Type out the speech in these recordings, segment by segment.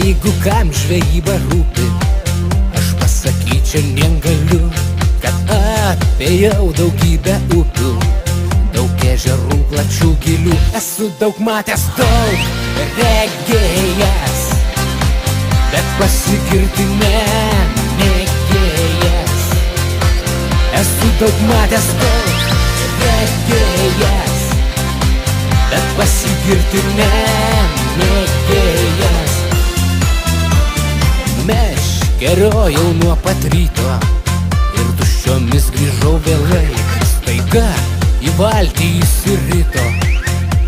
Jeigu kam žvejyba rūpi, aš pasakyčiau negaliu, kad apėjau daugybę upių, daug ežerų plačių gilių. Esu daug matęs, daug regėjęs, bet pasigirti nemėgėjas. Esu daug matęs, daug regėjęs, bet pasigirti nemėgėjas. Meškeriojau nuo pat ryto ir tuščiomis grįžau vėlai. Staiga į valtį įsirito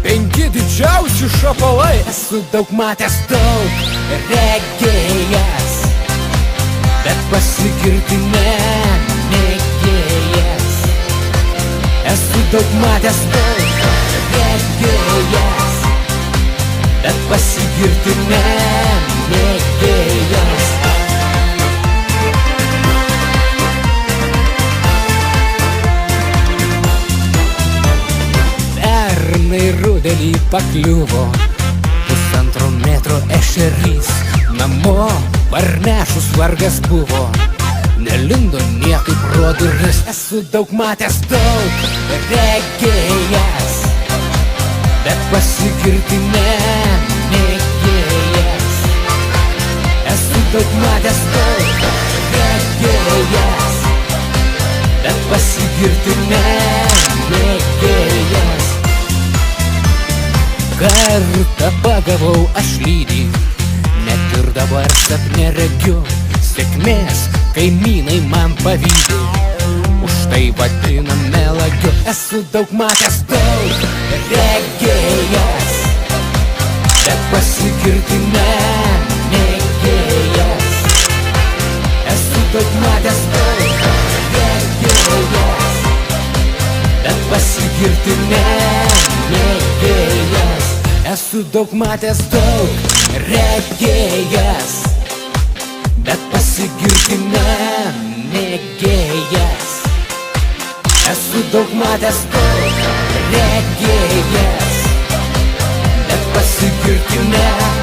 5 didžiausi šapalai. Esu daug matęs, daug regėjęs, bet pasigirti nemėgėjas. Esu daug matęs, daug regėjęs, bet pasigirti nemėgėjas. Pernai rudenį pakliuvo 1,5 metro ešerys. Namo parnešus vargas buvo, nelindo niekaip pro duris. Esu daug matęs, daug regėjęs, bet pasigirti nemėgėjas. Esu daug matęs, daug regėjęs, bet pasigirti nemėgėjas. Kartą pagavau aš lydį, net ir dabar sapne regiu. Sėkmės kaimynai man pavydi, už tai vadina melagiu. Esu daug matęs, daug regėjęs, bet pasigirti nemėgėjas. Esu daug matęs, daug regėjęs, bet pasigirti nemėgėjas. Esu daug matęs, daug regėjęs, bet pasigirti nemėgėjas. Esu daug matęs, daug regėjęs, bet pasigirti nemėgėjas.